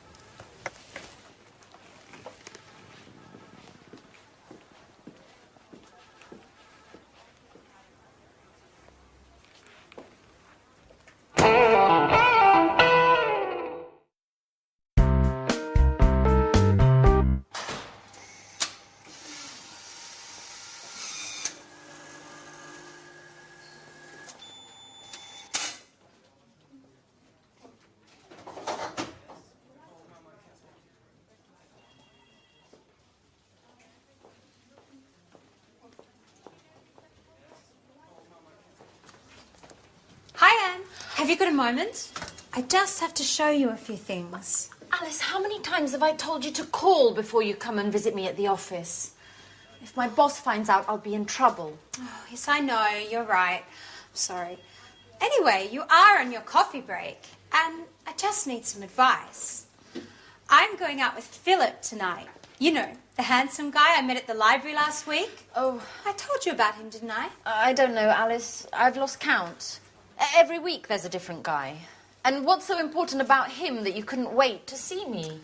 S10: Hi, Anne. Have you got a moment? I just have to show you a few things.
S8: Alice, how many times have I told you to call before you come and visit me at the office? If my boss finds out, I'll be in trouble.
S10: Oh, yes, I know. You're right. I'm sorry. Anyway, you are on your coffee break, and I just need some advice. I'm going out with Philip tonight. You know, the handsome guy I met at the library last week.
S8: Oh.
S10: I told you about him, didn't I?
S8: I don't know, Alice. I've lost count. Every week there's a different guy. And what's so important about him that you couldn't wait to see me?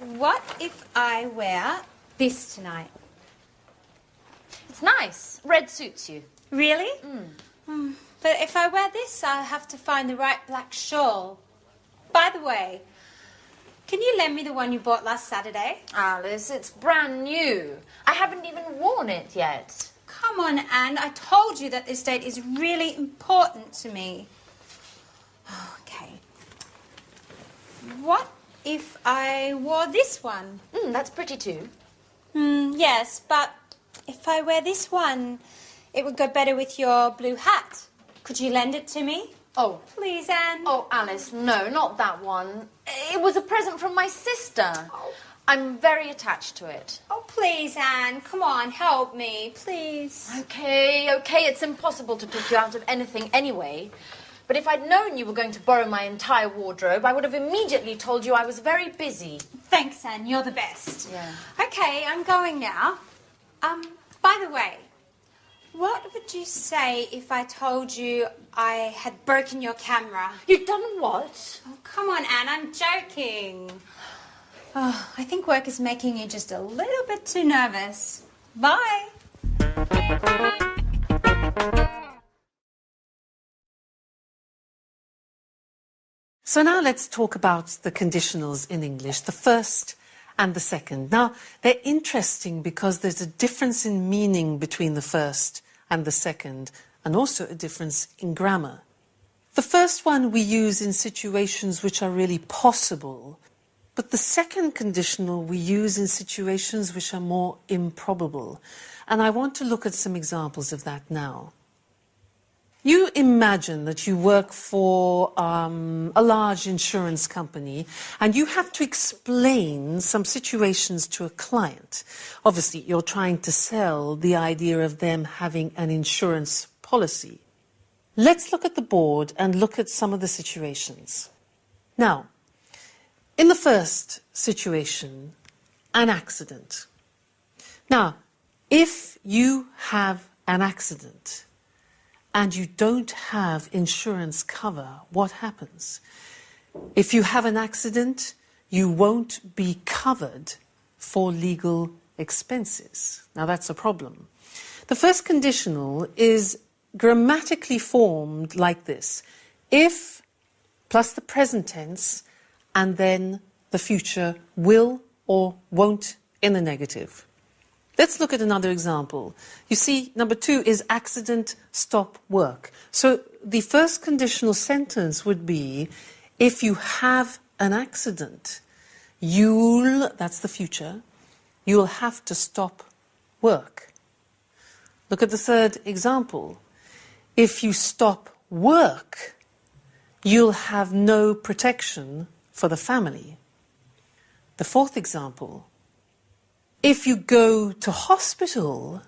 S10: What if I wear this tonight?
S8: It's nice. Red suits you.
S10: Really? But if I wear this, I'll have to find the right black shawl. By the way, can you lend me the one you bought last Saturday?
S8: Alice, it's brand new. I haven't even worn it yet.
S10: Come on, Anne. I told you that this date is really important to me. Okay. What if I wore this one?
S8: That's pretty too.
S10: Yes, but if I wear this one, it would go better with your blue hat. Could you lend it to me?
S8: Oh.
S10: Please, Anne.
S8: Oh, Alice, no, not that one. It was a present from my sister.
S10: Oh.
S8: I'm very attached to it.
S10: Oh, please, Anne. Come on, help me, please.
S8: Okay, it's impossible to talk you out of anything anyway. But if I'd known you were going to borrow my entire wardrobe, I would have immediately told you I was very busy.
S10: Thanks, Anne. You're the best.
S8: Yeah.
S10: Okay, I'm going now. By the way, what would you say if I told you I had broken your camera?
S8: You've done what?
S10: Oh, come on, Anne. I'm joking. Oh, I think work is making you just a little bit too nervous. Bye.
S7: So now let's talk about the conditionals in English, the first and the second. Now, they're interesting because there's a difference in meaning between the first and the second, and also a difference in grammar. The first one we use in situations which are really possible, but the second conditional we use in situations which are more improbable. And I want to look at some examples of that now. You imagine that you work for a large insurance company and you have to explain some situations to a client. Obviously, you're trying to sell the idea of them having an insurance policy. Let's look at the board and look at some of the situations. Now, In the first situation, an accident. Now, if you have an accident and you don't have insurance cover, what happens? If you have an accident, you won't be covered for legal expenses. Now, that's a problem. The first conditional is grammatically formed like this. If plus the present tense and then the future will or won't in the negative. Let's look at another example. You see, number 2 is accident, stop work. So the first conditional sentence would be, if you have an accident, that's the future, you'll have to stop work. Look at the third example. If you stop work, you'll have no protection for the family. The fourth example, if you go to hospital,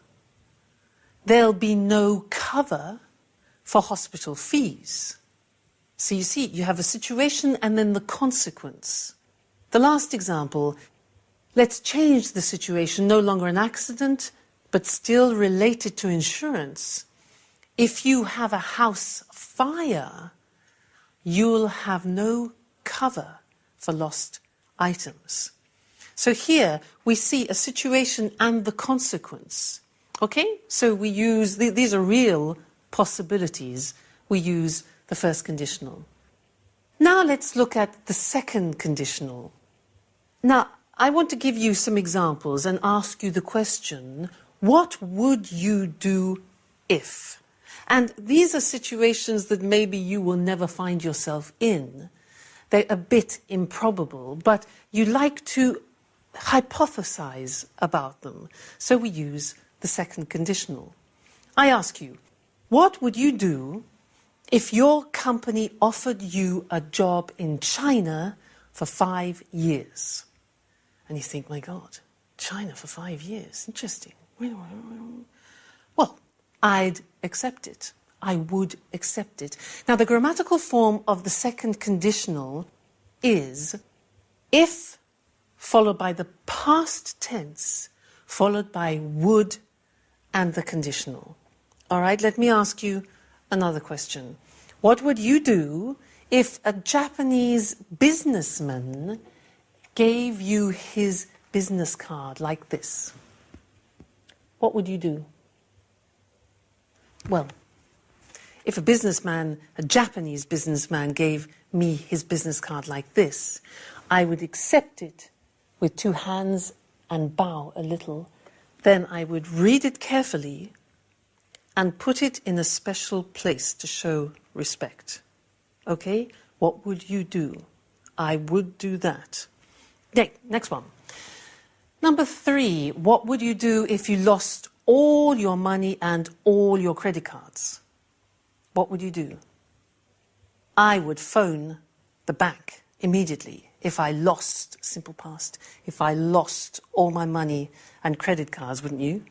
S7: there'll be no cover for hospital fees. So you see, you have a situation and then the consequence. The last example, let's change the situation, no longer an accident, but still related to insurance. If you have a house fire, you'll have no cover for lost items. So here we see a situation and the consequence. Okay? So we use, these are real possibilities. We use the first conditional. Now let's look at the second conditional. Now, I want to give you some examples and ask you the question, what would you do if? And these are situations that maybe you will never find yourself in. They're a bit improbable, but you like to hypothesize about them. So we use the second conditional. I ask you, what would you do if your company offered you a job in China for 5 years? And you think, my God, China for 5 years, interesting. Well, I'd accept it. I would accept it. Now, the grammatical form of the second conditional is if followed by the past tense, followed by would and the conditional. All right, let me ask you another question. What would you do if a Japanese businessman gave you his business card like this? What would you do? Well, if a Japanese businessman gave me his business card like this, I would accept it with 2 hands and bow a little. Then I would read it carefully and put it in a special place to show respect. Okay? What would you do? I would do that. Next one. Number 3, what would you do if you lost all your money and all your credit cards? What would you do? I would phone the bank immediately if I lost, simple past, if I lost all my money and credit cards, wouldn't you?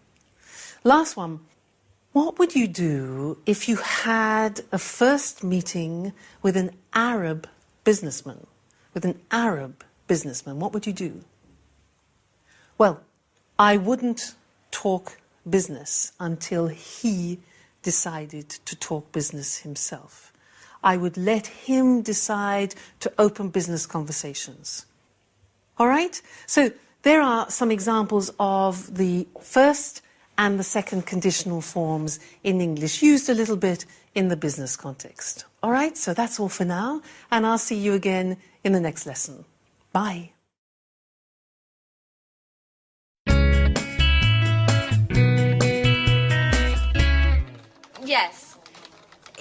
S7: Last one, what would you do if you had a first meeting with an Arab businessman? With an Arab businessman, what would you do? Well, I wouldn't talk business until he decided to talk business himself. I would let him decide to open business conversations. All right? So there are some examples of the first and the second conditional forms in English, used a little bit in the business context. All right? So that's all for now, and I'll see you again in the next lesson. Bye.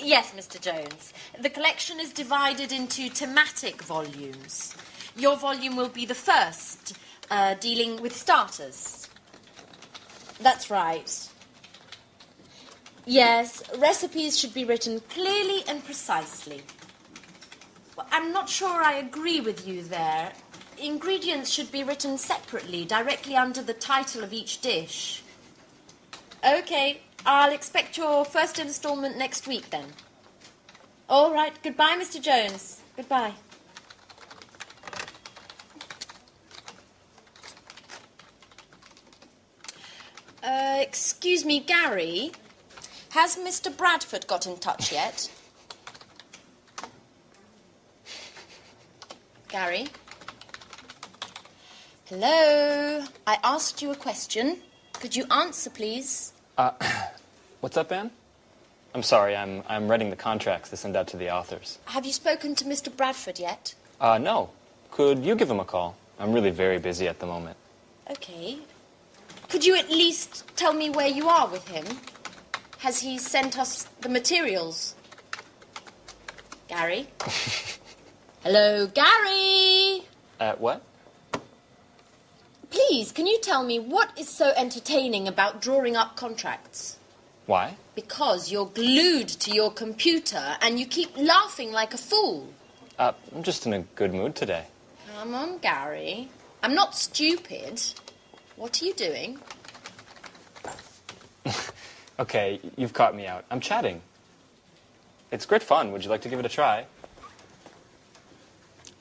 S8: Yes, Mr. Jones. The collection is divided into thematic volumes. Your volume will be the first, dealing with starters. That's right. Yes, recipes should be written clearly and precisely. Well, I'm not sure I agree with you there. Ingredients should be written separately, directly under the title of each dish. Okay, I'll expect your first instalment next week, then. All right, goodbye, Mr. Jones. Goodbye.
S5: Excuse me, Gary. Has Mr. Bradford got in touch yet? Gary? Hello? I asked you a question. Could you answer, please?
S4: What's up, Anne? I'm sorry, I'm writing the contracts to send out to the authors.
S5: Have you spoken to Mr. Bradford yet?
S4: No. Could you give him a call? I'm really very busy at the moment.
S5: Okay. Could you at least tell me where you are with him? Has he sent us the materials? Gary? Hello, Gary?
S4: What?
S5: Please, can you tell me what is so entertaining about drawing up contracts?
S4: Why?
S5: Because you're glued to your computer and you keep laughing like a fool.
S4: I'm just in a good mood today.
S5: Come on, Gary. I'm not stupid. What are you doing?
S4: Okay, you've caught me out. I'm chatting. It's great fun. Would you like to give it a try?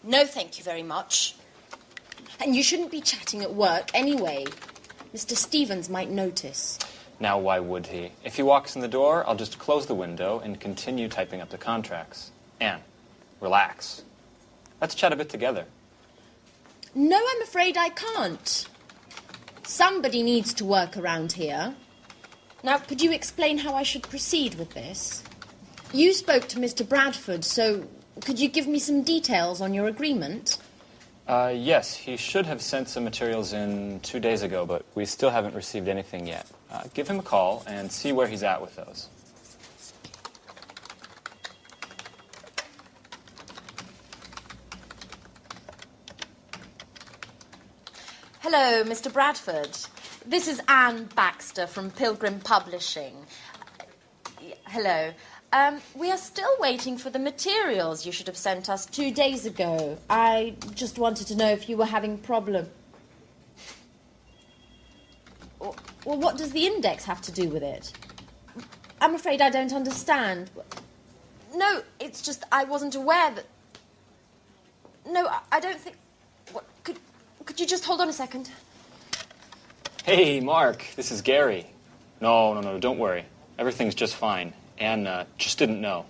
S5: No, thank you very much. And you shouldn't be chatting at work anyway. Mr. Stevens might notice.
S4: Now, why would he? If he walks in the door, I'll just close the window and continue typing up the contracts. Anne, relax. Let's chat a bit together.
S5: No, I'm afraid I can't. Somebody needs to work around here. Now, could you explain how I should proceed with this? You spoke to Mr. Bradford, so could you give me some details on your agreement?
S4: Yes, he should have sent some materials in 2 days ago, but we still haven't received anything yet. Give him a call and see where he's at with those.
S5: Hello, Mr. Bradford. This is Anne Baxter from Pilgrim Publishing. Hello. We are still waiting for the materials you should have sent us 2 days ago. I just wanted to know if you were having problems. Well, what does the index have to do with it? I'm afraid I don't understand. No, it's just I wasn't aware that... No, I don't think... What, could you just hold on a second?
S4: Hey, Mark, this is Gary. No, don't worry. Everything's just fine. Anne just didn't know.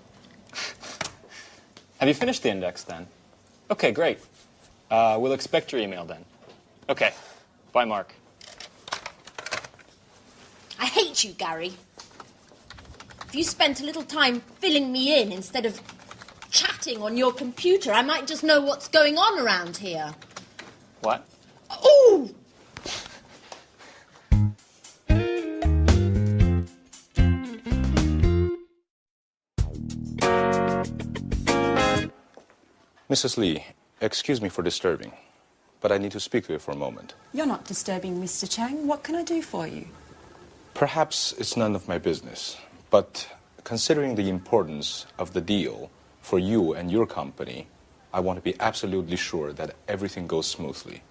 S4: Have you finished the index, then? Okay, great. We'll expect your email, then. Okay. Bye, Mark.
S5: I hate you, Gary. If you spent a little time filling me in instead of chatting on your computer, I might just know what's going on around here.
S4: What?
S5: Ooh!
S14: Mrs. Lee, excuse me for disturbing, but I need to speak to you for a moment.
S13: You're not disturbing, Mr. Chang. What can I do for you?
S14: Perhaps it's none of my business, but considering the importance of the deal for you and your company, I want to be absolutely sure that everything goes smoothly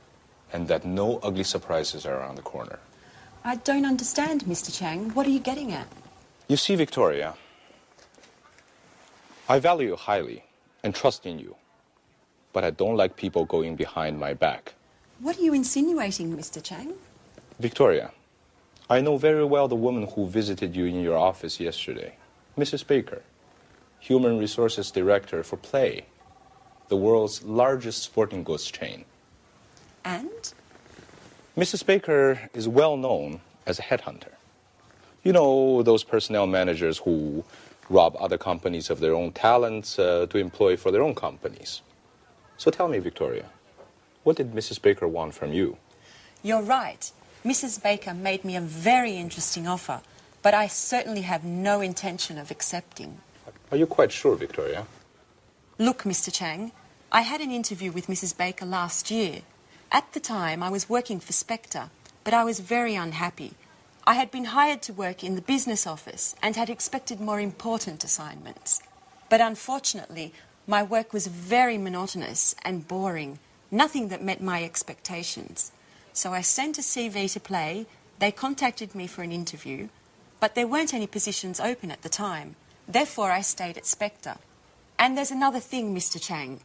S14: and that no ugly surprises are around the corner.
S13: I don't understand, Mr. Chang. What are you getting at?
S14: You see, Victoria, I value you highly and trust in you, but I don't like people going behind my back.
S13: What are you insinuating, Mr. Chang?
S14: Victoria, I know very well the woman who visited you in your office yesterday, Mrs. Baker, Human Resources Director for Play, the world's largest sporting goods chain.
S13: And?
S14: Mrs. Baker is well known as a headhunter. You know, those personnel managers who rob other companies of their own talents to employ for their own companies. So tell me, Victoria, what did Mrs. Baker want from you?
S13: You're right. Mrs. Baker made me a very interesting offer, but I certainly have no intention of accepting.
S14: Are you quite sure, Victoria?
S13: Look, Mr. Chang, I had an interview with Mrs. Baker last year. At the time, I was working for Spectre, but I was very unhappy. I had been hired to work in the business office and had expected more important assignments. But unfortunately, my work was very monotonous and boring, nothing that met my expectations. So I sent a CV to Play, they contacted me for an interview, but there weren't any positions open at the time. Therefore, I stayed at Spectre. And there's another thing, Mr. Chang.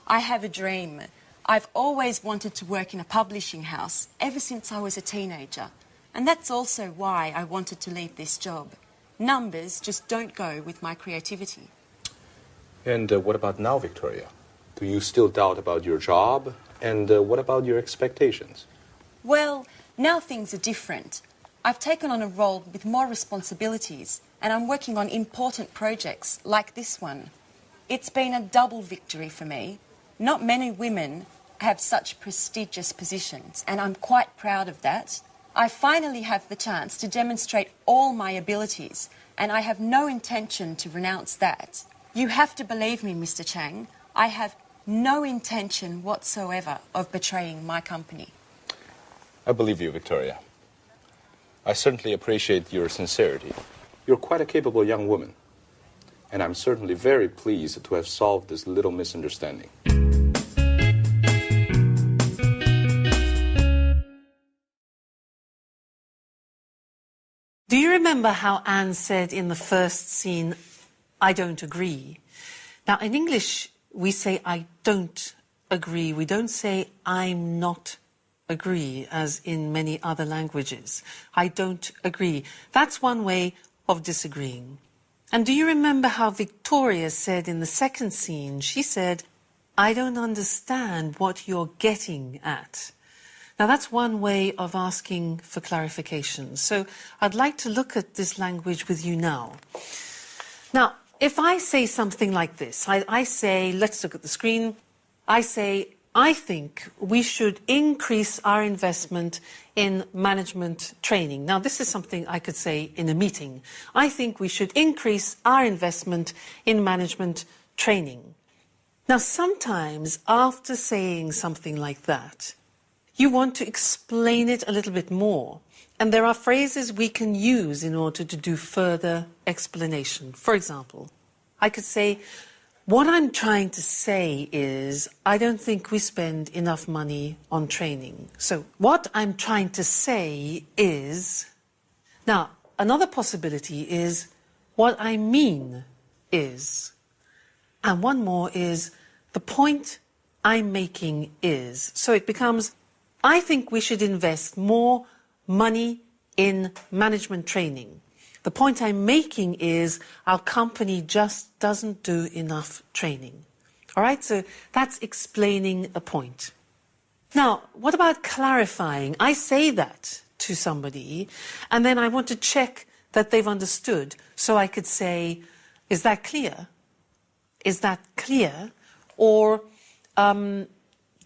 S13: I have a dream. I've always wanted to work in a publishing house, ever since I was a teenager. And that's also why I wanted to leave this job. Numbers just don't go with my creativity.
S14: And what about now, Victoria? Do you still doubt about your job? And what about your expectations?
S13: Well, now things are different. I've taken on a role with more responsibilities, and I'm working on important projects like this one. It's been a double victory for me. Not many women have such prestigious positions, and I'm quite proud of that. I finally have the chance to demonstrate all my abilities, and I have no intention to renounce that. You have to believe me, Mr. Chang. I have no intention whatsoever of betraying my company.
S14: I believe you, Victoria. I certainly appreciate your sincerity. You're quite a capable young woman. And I'm certainly very pleased to have solved this little misunderstanding.
S7: Do you remember how Anne said in the first scene, I don't agree? Now, in English, we say, I don't agree. We don't say, I'm not agree, as in many other languages. I don't agree. That's one way of disagreeing. And do you remember how Victoria said in the second scene? She said, I don't understand what you're getting at. Now, that's one way of asking for clarification. So I'd like to look at this language with you now. Now, if I say something like this, I say, let's look at the screen. I say, I think we should increase our investment in management training. Now, this is something I could say in a meeting. I think we should increase our investment in management training. Now, sometimes after saying something like that, you want to explain it a little bit more. And there are phrases we can use in order to do further explanation. For example, I could say, what I'm trying to say is, I don't think we spend enough money on training. So what I'm trying to say is... Now, another possibility is, what I mean is... And one more is, the point I'm making is... So it becomes, I think we should invest more money in management training. The point I'm making is our company just doesn't do enough training. All right, so that's explaining a point. Now, what about clarifying? I say that to somebody, and then I want to check that they've understood. So I could say, is that clear? Is that clear? Or do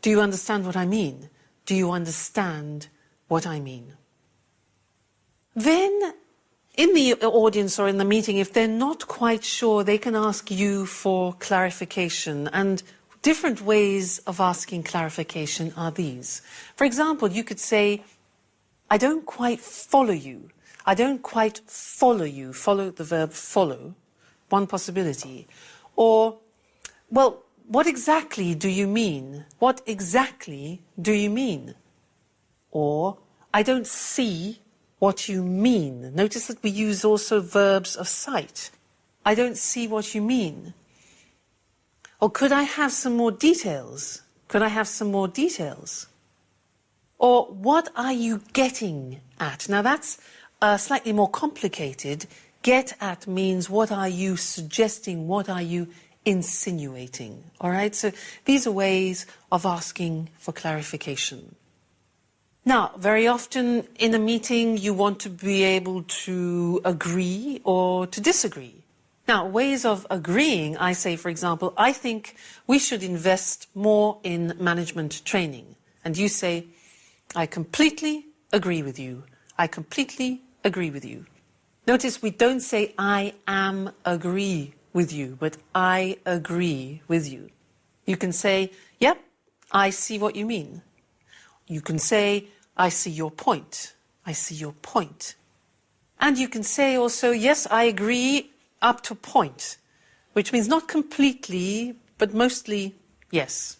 S7: you understand what I mean? Do you understand what I mean? Then, in the audience or in the meeting, if they're not quite sure, they can ask you for clarification. And different ways of asking clarification are these. For example, you could say, I don't quite follow you. I don't quite follow you. Follow, the verb follow, one possibility. Or, well, what exactly do you mean? What exactly do you mean? Or, I don't see what you mean. Notice that we use also verbs of sight. I don't see what you mean. Or could I have some more details? Could I have some more details? Or what are you getting at? Now that's slightly more complicated. Get at means what are you suggesting? What are you insinuating? All right, so these are ways of asking for clarification. Now, very often in a meeting, you want to be able to agree or to disagree. Now, ways of agreeing, I say, for example, I think we should invest more in management training. And you say, I completely agree with you. I completely agree with you. Notice we don't say, I am agree with you, but I agree with you. You can say, yep, I see what you mean. You can say, I see your point. I see your point. And you can say also, yes, I agree up to a point, which means not completely, but mostly yes.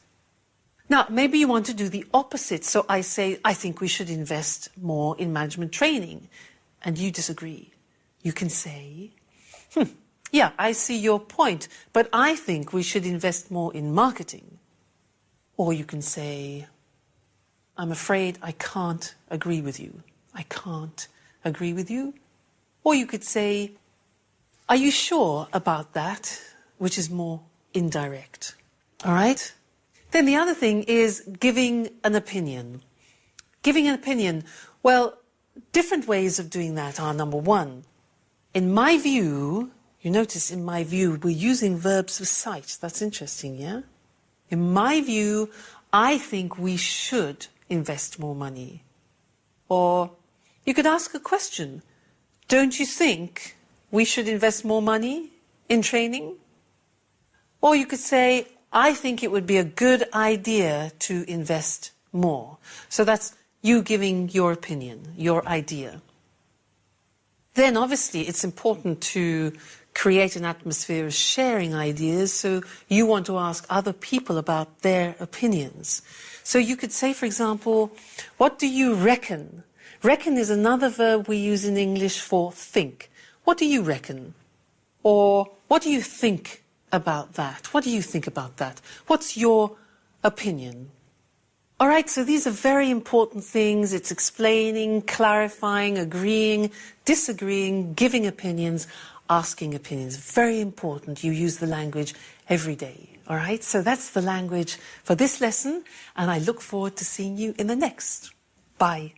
S7: Now, maybe you want to do the opposite. So I say, I think we should invest more in management training. And you disagree. You can say, yeah, I see your point, but I think we should invest more in marketing. Or you can say, I'm afraid I can't agree with you. I can't agree with you. Or you could say, are you sure about that? Which is more indirect. All right? Then the other thing is giving an opinion. Giving an opinion, well, different ways of doing that are, number one, in my view, you notice in my view, we're using verbs of sight. That's interesting, yeah? In my view, I think we should invest more money. Or you could ask a question. Don't you think we should invest more money in training? Or you could say, I think it would be a good idea to invest more. So that's you giving your opinion, your idea. Then obviously it's important to create an atmosphere of sharing ideas, so you want to ask other people about their opinions. So you could say, for example, what do you reckon? Reckon is another verb we use in English for think. What do you reckon? Or what do you think about that? What do you think about that? What's your opinion? All right, so these are very important things. It's explaining, clarifying, agreeing, disagreeing, giving opinions, asking opinions. Very important. You use the language every day. All right, so that's the language for this lesson, and I look forward to seeing you in the next. Bye.